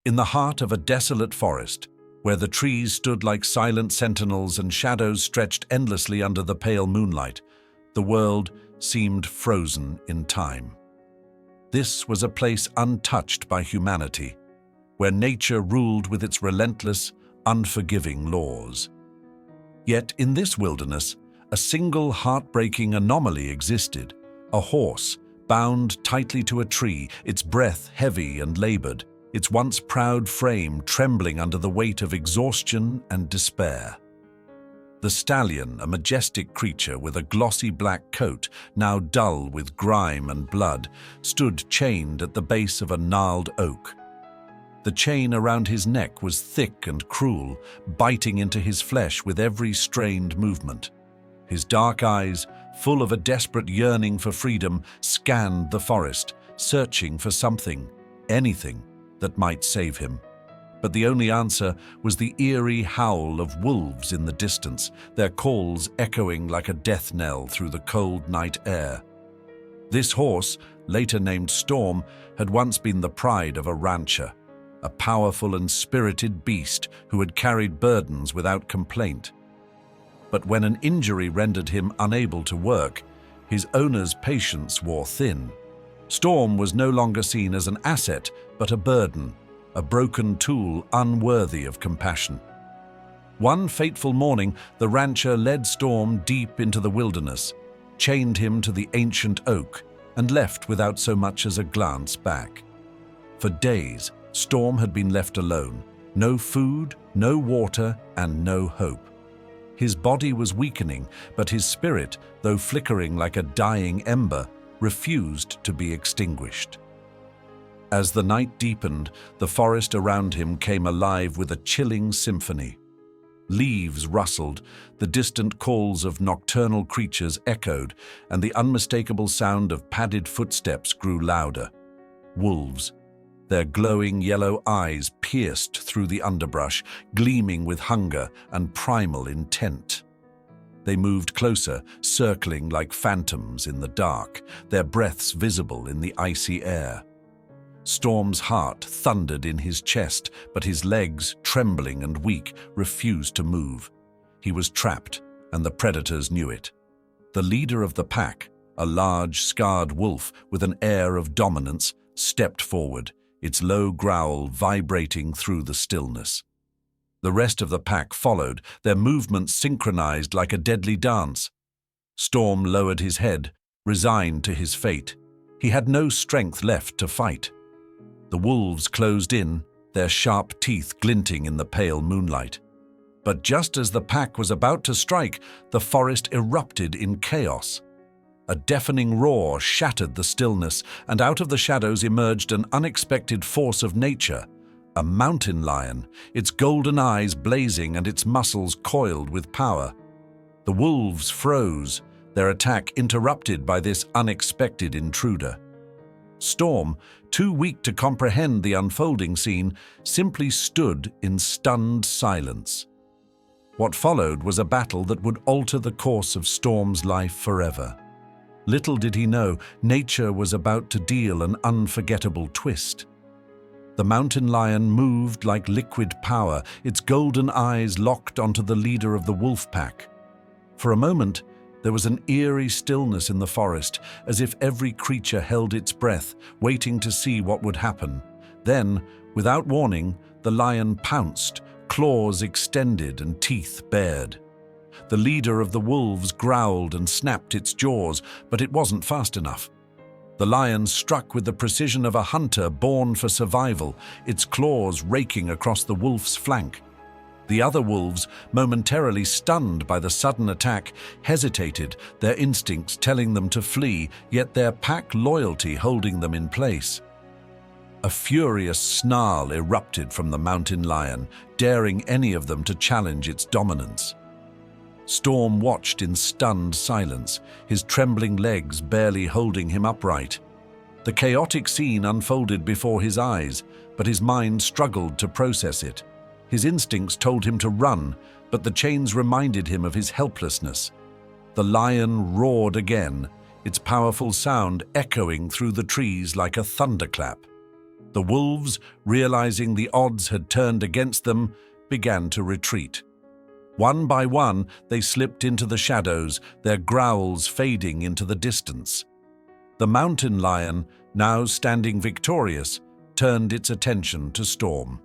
In the heart of a desolate forest, where the trees stood like silent sentinels and shadows stretched endlessly under the pale moonlight, the world seemed frozen in time. This was a place untouched by humanity, where nature ruled with its relentless, unforgiving laws. Yet in this wilderness, a single heartbreaking anomaly existed: a horse bound tightly to a tree, its breath heavy and labored, its once proud frame trembling under the weight of exhaustion and despair. The stallion, a majestic creature with a glossy black coat, now dull with grime and blood, stood chained at the base of a gnarled oak. The chain around his neck was thick and cruel, biting into his flesh with every strained movement. His dark eyes, full of a desperate yearning for freedom, scanned the forest, searching for something, anything, that might save him. But the only answer was the eerie howl of wolves in the distance, their calls echoing like a death knell through the cold night air. This horse, later named Storm, had once been the pride of a rancher, a powerful and spirited beast who had carried burdens without complaint. But when an injury rendered him unable to work, his owner's patience wore thin. Storm was no longer seen as an asset, but a burden, a broken tool unworthy of compassion. One fateful morning, the rancher led Storm deep into the wilderness, chained him to the ancient oak, and left without so much as a glance back. For days, Storm had been left alone, no food, no water, and no hope. His body was weakening, but his spirit, though flickering like a dying ember, refused to be extinguished. As the night deepened, the forest around him came alive with a chilling symphony. Leaves rustled, the distant calls of nocturnal creatures echoed, and the unmistakable sound of padded footsteps grew louder. Wolves, their glowing yellow eyes pierced through the underbrush, gleaming with hunger and primal intent. They moved closer, circling like phantoms in the dark, their breaths visible in the icy air. Storm's heart thundered in his chest, but his legs, trembling and weak, refused to move. He was trapped, and the predators knew it. The leader of the pack, a large, scarred wolf with an air of dominance, stepped forward, its low growl vibrating through the stillness. The rest of the pack followed, their movements synchronized like a deadly dance. Storm lowered his head, resigned to his fate. He had no strength left to fight. The wolves closed in, their sharp teeth glinting in the pale moonlight. But just as the pack was about to strike, the forest erupted in chaos. A deafening roar shattered the stillness, and out of the shadows emerged an unexpected force of nature, a mountain lion, its golden eyes blazing and its muscles coiled with power. The wolves froze, their attack interrupted by this unexpected intruder. Storm, too weak to comprehend the unfolding scene, simply stood in stunned silence. What followed was a battle that would alter the course of Storm's life forever. Little did he know, nature was about to deal an unforgettable twist. The mountain lion moved like liquid power, its golden eyes locked onto the leader of the wolf pack. For a moment, there was an eerie stillness in the forest, as if every creature held its breath, waiting to see what would happen. Then, without warning, the lion pounced, claws extended and teeth bared. The leader of the wolves growled and snapped its jaws, but it wasn't fast enough. The lion struck with the precision of a hunter born for survival, its claws raking across the wolf's flank. The other wolves, momentarily stunned by the sudden attack, hesitated, their instincts telling them to flee, yet their pack loyalty holding them in place. A furious snarl erupted from the mountain lion, daring any of them to challenge its dominance. Storm watched in stunned silence, his trembling legs barely holding him upright. The chaotic scene unfolded before his eyes, but his mind struggled to process it. His instincts told him to run, but the chains reminded him of his helplessness. The lion roared again, its powerful sound echoing through the trees like a thunderclap. The wolves, realizing the odds had turned against them, began to retreat. One by one, they slipped into the shadows, their growls fading into the distance. The mountain lion, now standing victorious, turned its attention to Storm.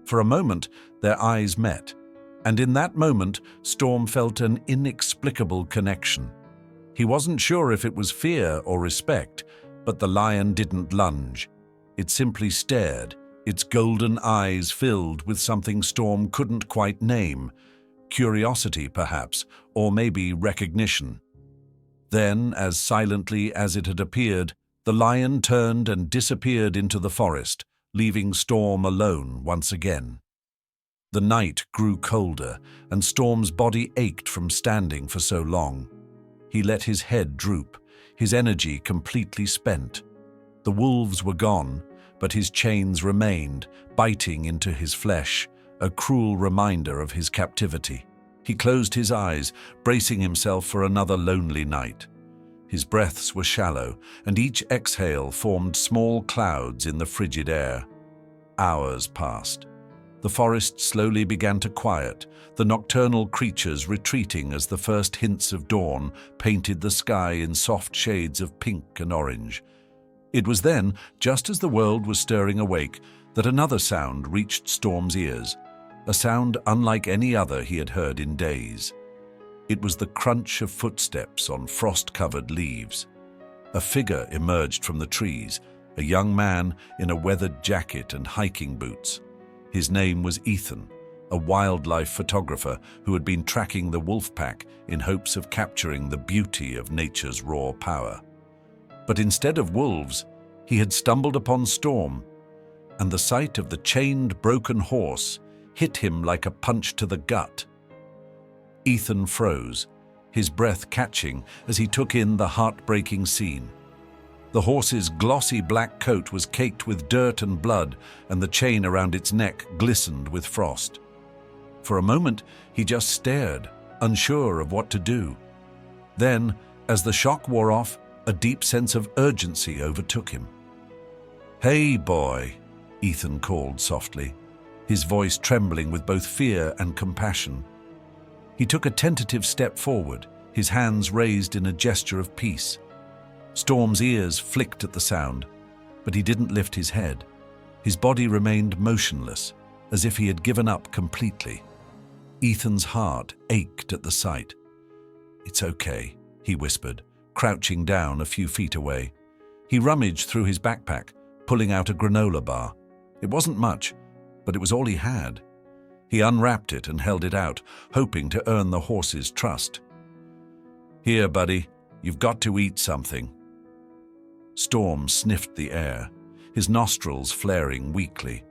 For a moment, their eyes met, and in that moment, Storm felt an inexplicable connection. He wasn't sure if it was fear or respect, but the lion didn't lunge. It simply stared, its golden eyes filled with something Storm couldn't quite name. Curiosity, perhaps, or maybe recognition. Then, as silently as it had appeared, the lion turned and disappeared into the forest, leaving Storm alone once again. The night grew colder, and Storm's body ached from standing for so long. He let his head droop, his energy completely spent. The wolves were gone, but his chains remained, biting into his flesh, a cruel reminder of his captivity. He closed his eyes, bracing himself for another lonely night. His breaths were shallow, and each exhale formed small clouds in the frigid air. Hours passed. The forest slowly began to quiet, the nocturnal creatures retreating as the first hints of dawn painted the sky in soft shades of pink and orange. It was then, just as the world was stirring awake, that another sound reached Storm's ears, a sound unlike any other he had heard in days. It was the crunch of footsteps on frost-covered leaves. A figure emerged from the trees, a young man in a weathered jacket and hiking boots. His name was Ethan, a wildlife photographer who had been tracking the wolf pack in hopes of capturing the beauty of nature's raw power. But instead of wolves, he had stumbled upon Storm, and the sight of the chained, broken horse hit him like a punch to the gut. Ethan froze, his breath catching as he took in the heartbreaking scene. The horse's glossy black coat was caked with dirt and blood, and the chain around its neck glistened with frost. For a moment, he just stared, unsure of what to do. Then, as the shock wore off, a deep sense of urgency overtook him. "Hey, boy," Ethan called softly, his voice trembling with both fear and compassion. He took a tentative step forward, his hands raised in a gesture of peace. Storm's ears flicked at the sound, but he didn't lift his head. His body remained motionless, as if he had given up completely. Ethan's heart ached at the sight. "It's okay," he whispered, crouching down a few feet away. He rummaged through his backpack, pulling out a granola bar. It wasn't much, but it was all he had. He unwrapped it and held it out, hoping to earn the horse's trust. "Here, buddy, you've got to eat something." Storm sniffed the air, his nostrils flaring weakly.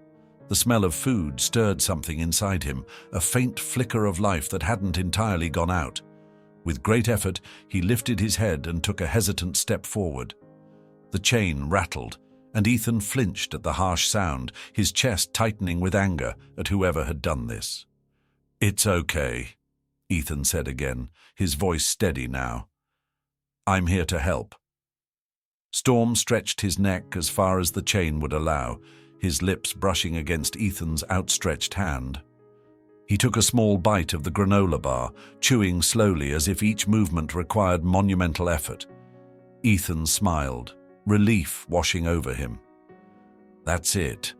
The smell of food stirred something inside him, a faint flicker of life that hadn't entirely gone out. With great effort, he lifted his head and took a hesitant step forward. The chain rattled, and Ethan flinched at the harsh sound, his chest tightening with anger at whoever had done this. "It's okay," Ethan said again, his voice steady now. "I'm here to help." Storm stretched his neck as far as the chain would allow, his lips brushing against Ethan's outstretched hand. He took a small bite of the granola bar, chewing slowly as if each movement required monumental effort. Ethan smiled, relief washing over him. "That's it.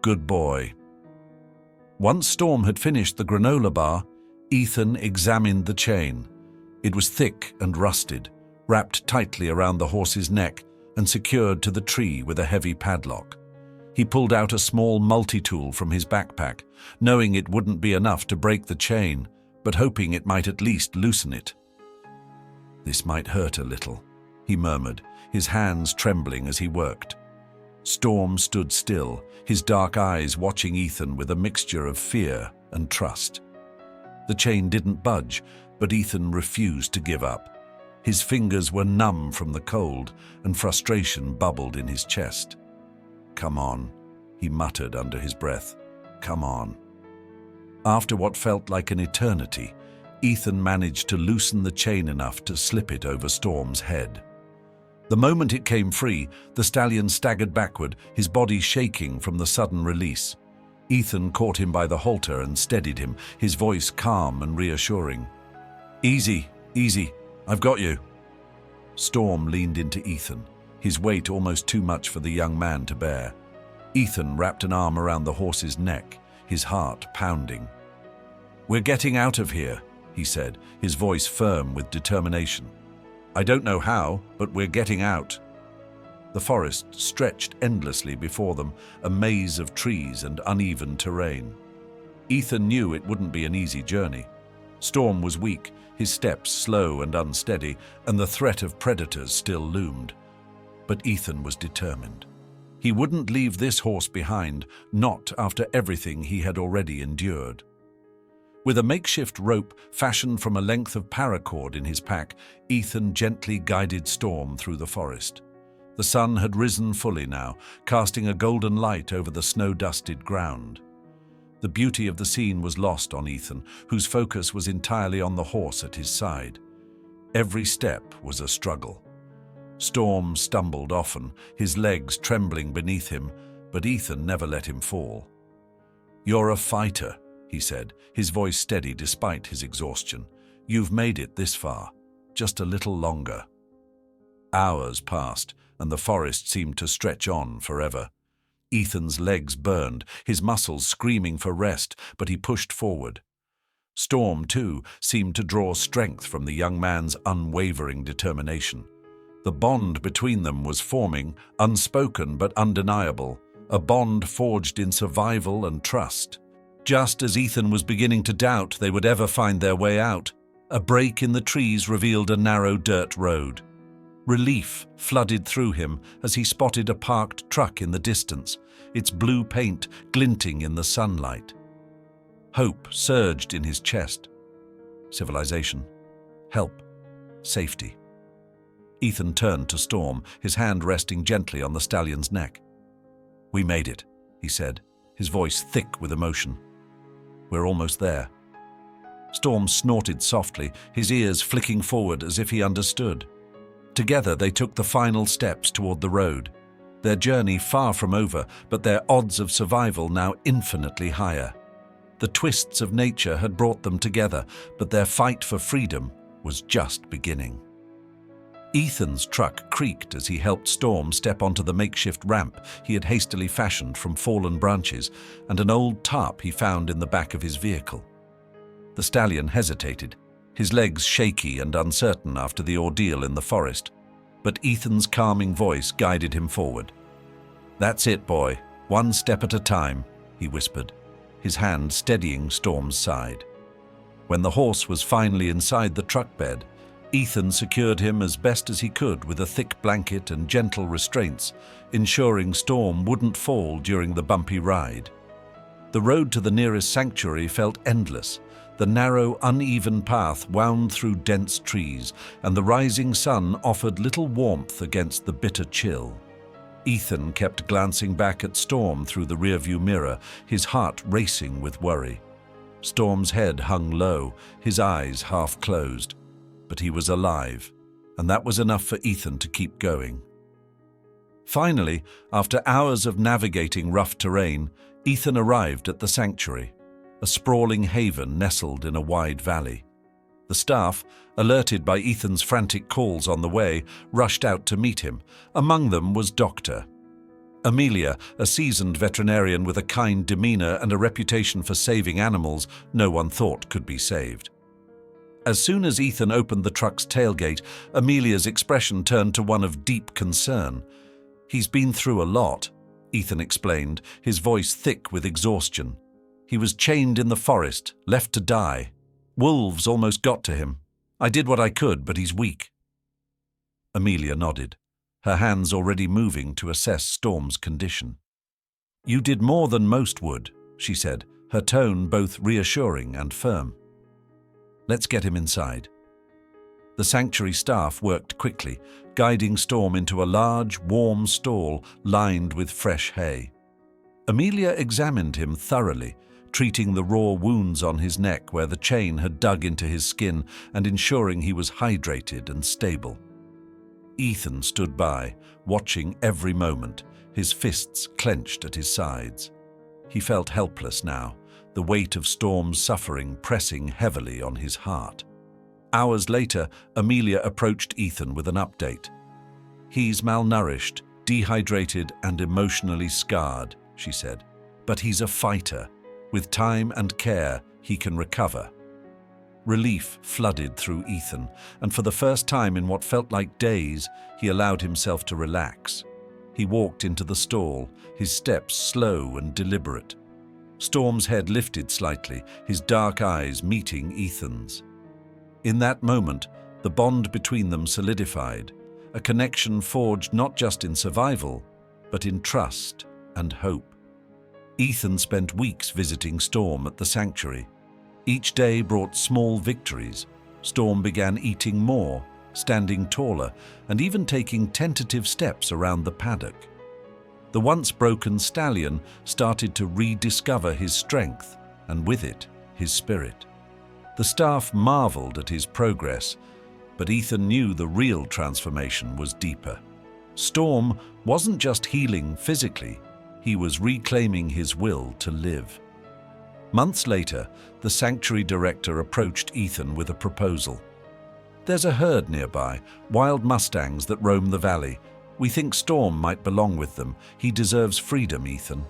Good boy." Once Storm had finished the granola bar, Ethan examined the chain. It was thick and rusted, wrapped tightly around the horse's neck and secured to the tree with a heavy padlock. He pulled out a small multi-tool from his backpack, knowing it wouldn't be enough to break the chain, but hoping it might at least loosen it. "This might hurt a little," he murmured, his hands trembling as he worked. Storm stood still, his dark eyes watching Ethan with a mixture of fear and trust. The chain didn't budge, but Ethan refused to give up. His fingers were numb from the cold, and frustration bubbled in his chest. "Come on," he muttered under his breath. "Come on." After what felt like an eternity, Ethan managed to loosen the chain enough to slip it over Storm's head. The moment it came free, the stallion staggered backward, his body shaking from the sudden release. Ethan caught him by the halter and steadied him, his voice calm and reassuring. "Easy, easy, I've got you." Storm leaned into Ethan, his weight almost too much for the young man to bear. Ethan wrapped an arm around the horse's neck, his heart pounding. "We're getting out of here," he said, his voice firm with determination. "I don't know how, but we're getting out." The forest stretched endlessly before them, a maze of trees and uneven terrain. Ethan knew it wouldn't be an easy journey. Storm was weak, his steps slow and unsteady, and the threat of predators still loomed. But Ethan was determined. He wouldn't leave this horse behind, not after everything he had already endured. With a makeshift rope fashioned from a length of paracord in his pack, Ethan gently guided Storm through the forest. The sun had risen fully now, casting a golden light over the snow-dusted ground. The beauty of the scene was lost on Ethan, whose focus was entirely on the horse at his side. Every step was a struggle. Storm stumbled often, his legs trembling beneath him, but Ethan never let him fall. "You're a fighter," he said, his voice steady despite his exhaustion. "You've made it this far. Just a little longer." Hours passed, and the forest seemed to stretch on forever. Ethan's legs burned, his muscles screaming for rest, but he pushed forward. Storm, too, seemed to draw strength from the young man's unwavering determination. The bond between them was forming, unspoken but undeniable, a bond forged in survival and trust. Just as Ethan was beginning to doubt they would ever find their way out, a break in the trees revealed a narrow dirt road. Relief flooded through him as he spotted a parked truck in the distance, its blue paint glinting in the sunlight. Hope surged in his chest. Civilization, help, safety. Ethan turned to Storm, his hand resting gently on the stallion's neck. "We made it," he said, his voice thick with emotion. "We're almost there." Storm snorted softly, his ears flicking forward as if he understood. Together they took the final steps toward the road. Their journey far from over, but their odds of survival now infinitely higher. The twists of nature had brought them together, but their fight for freedom was just beginning. Ethan's truck creaked as he helped Storm step onto the makeshift ramp he had hastily fashioned from fallen branches and an old tarp he found in the back of his vehicle. The stallion hesitated, his legs shaky and uncertain after the ordeal in the forest, but Ethan's calming voice guided him forward. "That's it, boy. One step at a time," he whispered, his hand steadying Storm's side. When the horse was finally inside the truck bed, Ethan secured him as best as he could with a thick blanket and gentle restraints, ensuring Storm wouldn't fall during the bumpy ride. The road to the nearest sanctuary felt endless. The narrow, uneven path wound through dense trees, and the rising sun offered little warmth against the bitter chill. Ethan kept glancing back at Storm through the rearview mirror, his heart racing with worry. Storm's head hung low, his eyes half closed. But he was alive, and that was enough for Ethan to keep going. Finally, after hours of navigating rough terrain, Ethan arrived at the sanctuary, a sprawling haven nestled in a wide valley. The staff, alerted by Ethan's frantic calls on the way, rushed out to meet him. Among them was Dr. Amelia, a seasoned veterinarian with a kind demeanor and a reputation for saving animals no one thought could be saved. As soon as Ethan opened the truck's tailgate, Amelia's expression turned to one of deep concern. "He's been through a lot," Ethan explained, his voice thick with exhaustion. "He was chained in the forest, left to die. Wolves almost got to him. I did what I could, but he's weak." Amelia nodded, her hands already moving to assess Storm's condition. "You did more than most would," she said, her tone both reassuring and firm. "Let's get him inside." The sanctuary staff worked quickly, guiding Storm into a large, warm stall lined with fresh hay. Amelia examined him thoroughly, treating the raw wounds on his neck where the chain had dug into his skin and ensuring he was hydrated and stable. Ethan stood by, watching every moment, his fists clenched at his sides. He felt helpless now, the weight of Storm's suffering pressing heavily on his heart. Hours later, Amelia approached Ethan with an update. "He's malnourished, dehydrated, and emotionally scarred," she said. "But he's a fighter. With time and care, he can recover." Relief flooded through Ethan, and for the first time in what felt like days, he allowed himself to relax. He walked into the stall, his steps slow and deliberate. Storm's head lifted slightly, his dark eyes meeting Ethan's. In that moment, the bond between them solidified, a connection forged not just in survival, but in trust and hope. Ethan spent weeks visiting Storm at the sanctuary. Each day brought small victories. Storm began eating more, standing taller, and even taking tentative steps around the paddock. The once broken stallion started to rediscover his strength, and with it, his spirit. The staff marveled at his progress, but Ethan knew the real transformation was deeper. Storm wasn't just healing physically, he was reclaiming his will to live. Months later, the sanctuary director approached Ethan with a proposal. "There's a herd nearby, wild Mustangs that roam the valley. We think Storm might belong with them. He deserves freedom, Ethan."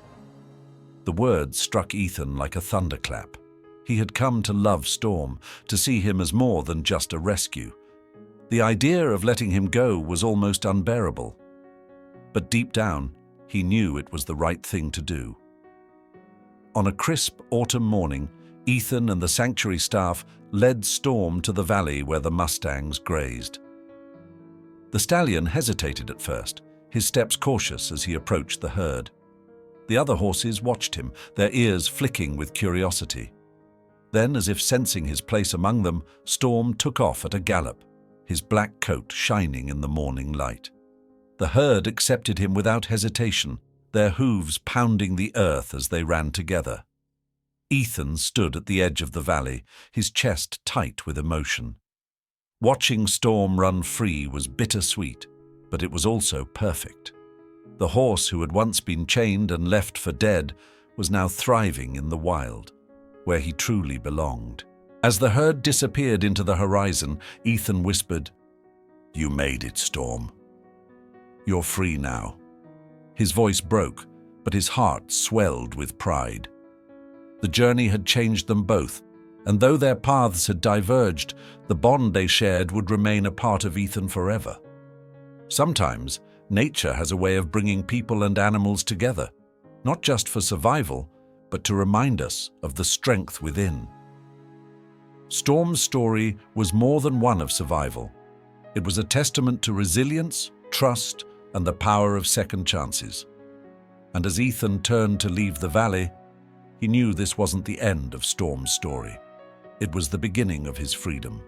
The words struck Ethan like a thunderclap. He had come to love Storm, to see him as more than just a rescue. The idea of letting him go was almost unbearable. But deep down, he knew it was the right thing to do. On a crisp autumn morning, Ethan and the sanctuary staff led Storm to the valley where the Mustangs grazed. The stallion hesitated at first, his steps cautious as he approached the herd. The other horses watched him, their ears flicking with curiosity. Then, as if sensing his place among them, Storm took off at a gallop, his black coat shining in the morning light. The herd accepted him without hesitation, their hooves pounding the earth as they ran together. Ethan stood at the edge of the valley, his chest tight with emotion. Watching Storm run free was bittersweet, but it was also perfect. The horse who had once been chained and left for dead was now thriving in the wild, where he truly belonged. As the herd disappeared into the horizon, Ethan whispered, "You made it, Storm. You're free now." His voice broke, but his heart swelled with pride. The journey had changed them both, and though their paths had diverged, the bond they shared would remain a part of Ethan forever. Sometimes, nature has a way of bringing people and animals together, not just for survival, but to remind us of the strength within. Storm's story was more than one of survival. It was a testament to resilience, trust, and the power of second chances. And as Ethan turned to leave the valley, he knew this wasn't the end of Storm's story. It was the beginning of his freedom.